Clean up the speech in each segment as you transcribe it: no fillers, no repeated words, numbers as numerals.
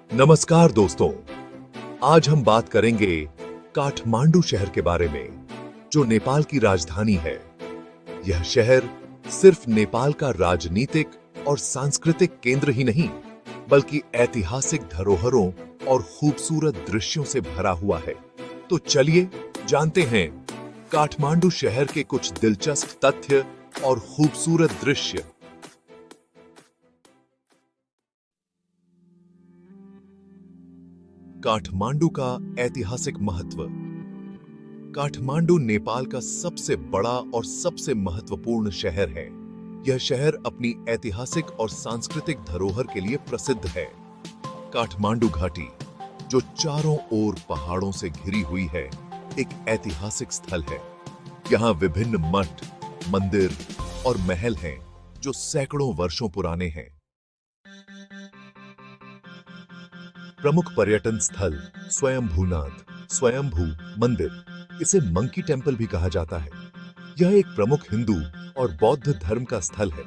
नमस्कार दोस्तों, आज हम बात करेंगे काठमांडू शहर के बारे में, जो नेपाल की राजधानी है। यह शहर सिर्फ नेपाल का राजनीतिक और सांस्कृतिक केंद्र ही नहीं, बल्कि ऐतिहासिक धरोहरों और खूबसूरत दृश्यों से भरा हुआ है। तो चलिए जानते हैं काठमांडू शहर के कुछ दिलचस्प तथ्य और खूबसूरत दृश्य। काठमांडू का ऐतिहासिक महत्व। काठमांडू नेपाल का सबसे बड़ा और सबसे महत्वपूर्ण शहर है। यह शहर अपनी ऐतिहासिक और सांस्कृतिक धरोहर के लिए प्रसिद्ध है। काठमांडू घाटी, जो चारों ओर पहाड़ों से घिरी हुई है, एक ऐतिहासिक स्थल है। यहाँ विभिन्न मठ, मंदिर और महल हैं, जो सैकड़ों वर्षों पुराने हैं। प्रमुख पर्यटन स्थल स्वयंभूनाथ स्वयंभू मंदिर, इसे मंकी टेम्पल भी कहा जाता है। यह एक प्रमुख हिंदू और बौद्ध धर्म का स्थल है,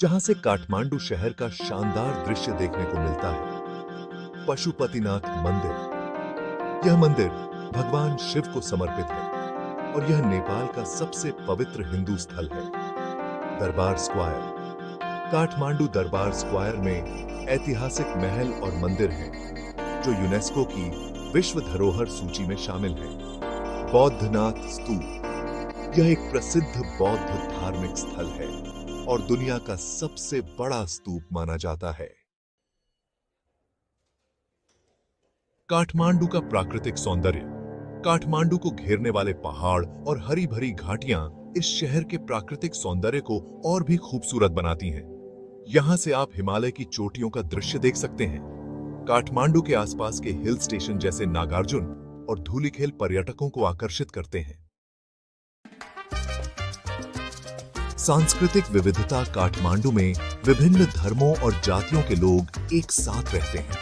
जहां से काठमांडू शहर का शानदार दृश्य देखने को मिलता है। पशुपतिनाथ मंदिर, यह मंदिर भगवान शिव को समर्पित है और यह नेपाल का सबसे पवित्र हिंदू स्थल है। दरबार स्क्वायर, काठमांडू दरबार स्क्वायर में ऐतिहासिक महल और मंदिर हैं, जो यूनेस्को की विश्व धरोहर सूची में शामिल है। बौद्धनाथ स्तूप, यह एक प्रसिद्ध बौद्ध धार्मिक स्थल है और दुनिया का सबसे बड़ा स्तूप माना जाता है। काठमांडू का प्राकृतिक सौंदर्य। काठमांडू को घेरने वाले पहाड़ और हरी भरी घाटियां इस शहर के प्राकृतिक सौंदर्य को और भी खूबसूरत बनाती हैं। यहां से आप हिमालय की चोटियों का दृश्य देख सकते हैं। काठमांडू के आसपास के हिल स्टेशन जैसे नागार्जुन और धूलिखेल पर्यटकों को आकर्षित करते हैं। सांस्कृतिक विविधता। काठमांडू में विभिन्न धर्मों और जातियों के लोग एक साथ रहते हैं।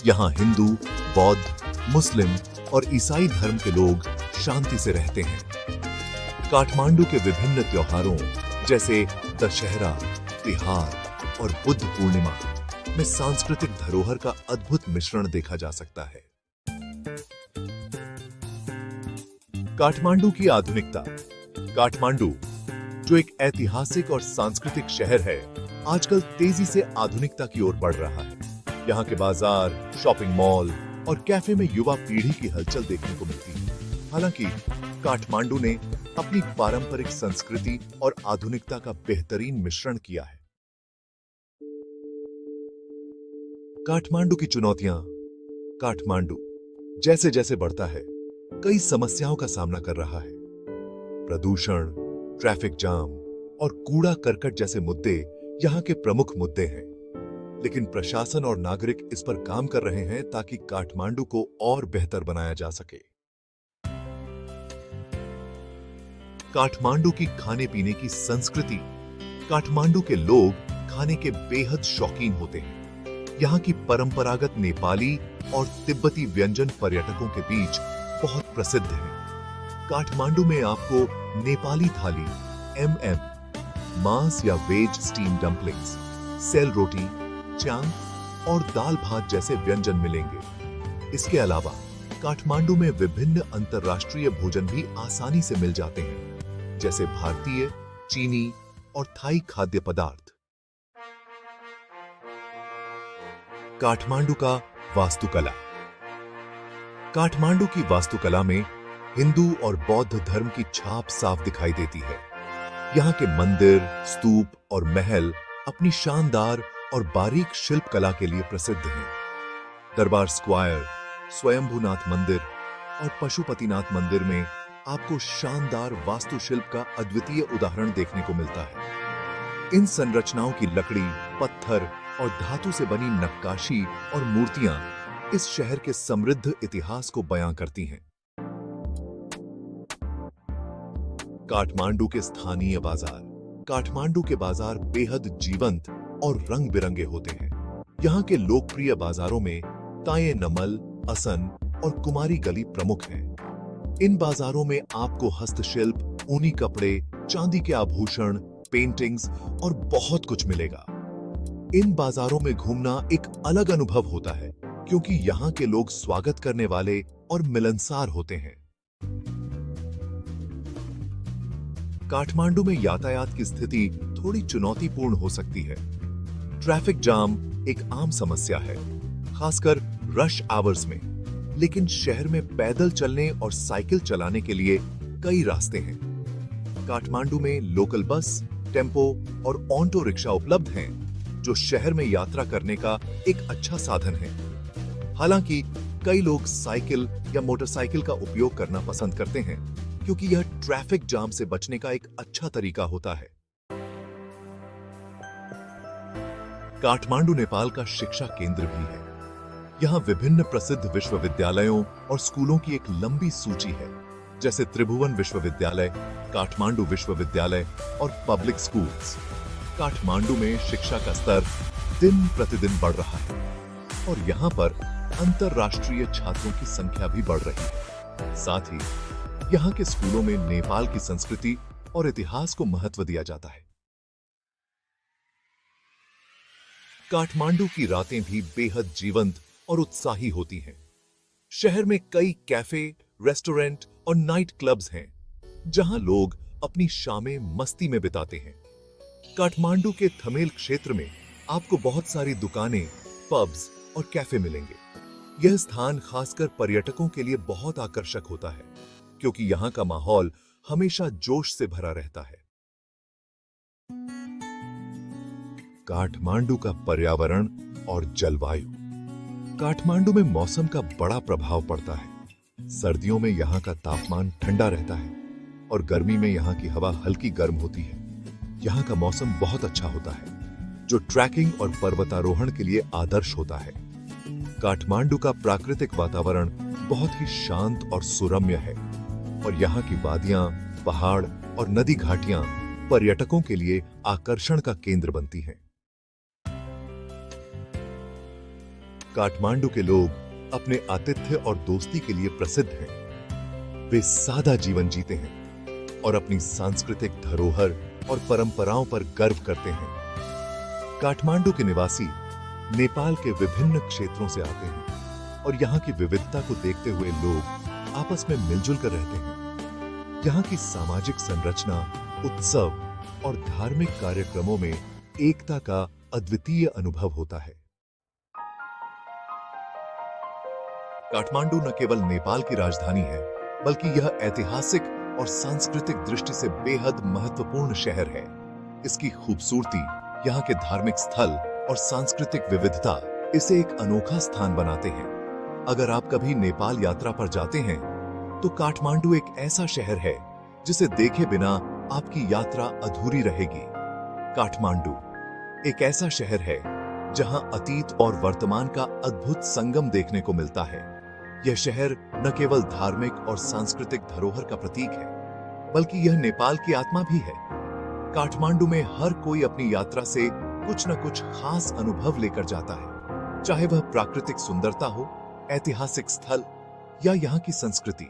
यहाँ हिंदू, बौद्ध, मुस्लिम और ईसाई धर्म के लोग शांति से रहते हैं। काठमांडू के विभिन्न त्योहारों जैसे दशहरा, तिहार और बुद्ध पूर्णिमा में सांस्कृतिक धरोहर का अद्भुत मिश्रण देखा जा सकता है। काठमांडू की आधुनिकता। काठमांडू, जो एक ऐतिहासिक और सांस्कृतिक शहर है, आजकल तेजी से आधुनिकता की ओर बढ़ रहा है। यहाँ के बाजार, शॉपिंग मॉल और कैफे में युवा पीढ़ी की हलचल देखने को मिलती है। हालांकि काठमांडू ने अपनी पारंपरिक संस्कृति और आधुनिकता का बेहतरीन मिश्रण किया है। काठमांडू की चुनौतियां। काठमांडू जैसे जैसे बढ़ता है, कई समस्याओं का सामना कर रहा है। प्रदूषण, ट्रैफिक जाम और कूड़ा करकट जैसे मुद्दे यहां के प्रमुख मुद्दे हैं। लेकिन प्रशासन और नागरिक इस पर काम कर रहे हैं ताकि काठमांडू को और बेहतर बनाया जा सके। काठमांडू की खाने पीने की संस्कृति। काठमांडू के लोग खाने के बेहद शौकीन होते हैं। यहाँ की परंपरागत नेपाली और तिब्बती व्यंजन पर्यटकों के बीच बहुत प्रसिद्ध है। काठमांडू में आपको नेपाली थाली, मांस या वेज स्टीम डम्पलिंग्स, सेल रोटी, च्याङ और दाल भात जैसे व्यंजन मिलेंगे। इसके अलावा काठमांडू में विभिन्न अंतर्राष्ट्रीय भोजन भी आसानी से मिल जाते हैं, जैसे भारतीय, चीनी और थाई खाद्य पदार्थ। काठमांडू का वास्तुकला। काठमांडू की वास्तुकला में हिंदू और बौद्ध धर्म की छाप साफ दिखाई देती है। यहाँ के मंदिर, स्तूप और महल अपनी शानदार और बारीक शिल्प कला के लिए प्रसिद्ध हैं। दरबार स्क्वायर, स्वयंभूनाथ मंदिर और पशुपतिनाथ मंदिर में आपको शानदार वास्तुशिल्प का अद्वितीय उदाहरण देखने को मिलता है। इन संरचनाओं की लकड़ी, पत्थर और धातु से बनी नक्काशी और मूर्तियां इस शहर के समृद्ध इतिहास को बयां करती हैं। काठमांडू के स्थानीय बाजार। काठमांडू के बाजार बेहद जीवंत और रंग बिरंगे होते हैं। यहाँ के लोकप्रिय बाजारों में ताये नमल, असन और कुमारी गली प्रमुख हैं। इन बाजारों में आपको हस्तशिल्प, ऊनी कपड़े, चांदी के आभूषण, पेंटिंग्स और बहुत कुछ मिलेगा। इन बाजारों में घूमना एक अलग अनुभव होता है, क्योंकि यहाँ के लोग स्वागत करने वाले और मिलनसार होते हैं। काठमांडू में यातायात की स्थिति थोड़ी चुनौतीपूर्ण हो सकती है। ट्रैफिक जाम एक आम समस्या है, खासकर रश आवर्स में, लेकिन शहर में पैदल चलने और साइकिल चलाने के लिए कई रास्ते हैं। काठमांडू में लोकल बस, टेम्पो और ऑटो रिक्शा उपलब्ध हैं, जो शहर में यात्रा करने का एक अच्छा साधन है। हालांकि कई लोग साइकिल या मोटरसाइकिल का उपयोग करना पसंद करते हैं, क्योंकि यह ट्रैफिक जाम से बचने का एक अच्छा तरीका होता है। काठमांडू नेपाल का शिक्षा केंद्र भी है। यहाँ विभिन्न प्रसिद्ध विश्वविद्यालयों और स्कूलों की एक लंबी सूची है, जैसे त्रिभुवन विश्वविद्यालय, काठमांडू विश्वविद्यालय और पब्लिक स्कूल्स। काठमांडू में शिक्षा का स्तर दिन प्रतिदिन बढ़ रहा है और यहाँ पर अंतरराष्ट्रीय छात्रों की संख्या भी बढ़ रही है। साथ ही यहाँ के स्कूलों में नेपाल की संस्कृति और इतिहास को महत्व दिया जाता है। काठमांडू की रातें भी बेहद जीवंत और उत्साही होती हैं। शहर में कई कैफे, रेस्टोरेंट और नाइट क्लब्स हैं, जहां लोग अपनी शामें मस्ती में बिताते हैं। काठमांडू के थमेल क्षेत्र में आपको बहुत सारी दुकानें, पब्स और कैफे मिलेंगे। यह स्थान खासकर पर्यटकों के लिए बहुत आकर्षक होता है, क्योंकि यहां का माहौल हमेशा जोश से भरा रहता है। काठमांडू का पर्यावरण और जलवायु। काठमांडू में मौसम का बड़ा प्रभाव पड़ता है। सर्दियों में यहाँ का तापमान ठंडा रहता है और गर्मी में यहाँ की हवा हल्की गर्म होती है। यहाँ का मौसम बहुत अच्छा होता है, जो ट्रैकिंग और पर्वतारोहण के लिए आदर्श होता है। काठमांडू का प्राकृतिक वातावरण बहुत ही शांत और सुरम्य है और यहाँ की वादियां, पहाड़ और नदी घाटियां पर्यटकों के लिए आकर्षण का केंद्र बनती हैं। काठमांडू के लोग अपने आतिथ्य और दोस्ती के लिए प्रसिद्ध हैं। वे सादा जीवन जीते हैं और अपनी सांस्कृतिक धरोहर और परंपराओं पर गर्व करते हैं। काठमांडू के निवासी नेपाल के विभिन्न क्षेत्रों से आते हैं और यहाँ की विविधता को देखते हुए लोग आपस में मिलजुल कर रहते हैं। यहाँ की सामाजिक संरचना, उत्सव और धार्मिक कार्यक्रमों में एकता का अद्वितीय अनुभव होता है। काठमांडू न केवल नेपाल की राजधानी है, बल्कि यह ऐतिहासिक और सांस्कृतिक दृष्टि से बेहद महत्वपूर्ण शहर है। इसकी खूबसूरती, यहाँ के धार्मिक स्थल और सांस्कृतिक विविधता इसे एक अनोखा स्थान बनाते हैं। अगर आप कभी नेपाल यात्रा पर जाते हैं, तो काठमांडू एक ऐसा शहर है जिसे देखे बिना आपकी यात्रा अधूरी रहेगी। काठमांडू एक ऐसा शहर है जहां अतीत और वर्तमान का अद्भुत संगम देखने को मिलता है। यह शहर न केवल धार्मिक और सांस्कृतिक धरोहर का प्रतीक है, बल्कि यह नेपाल की आत्मा भी है। काठमांडू में हर कोई अपनी यात्रा से कुछ न कुछ खास अनुभव लेकर जाता है, चाहे वह प्राकृतिक सुंदरता हो, ऐतिहासिक स्थल या यहाँ की संस्कृति।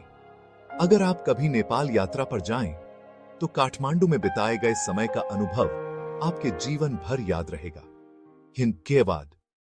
अगर आप कभी नेपाल यात्रा पर जाएं, तो काठमांडू में बिताए गए समय का अनुभव आपके जीवन भर याद रहेगा। धन्यवाद।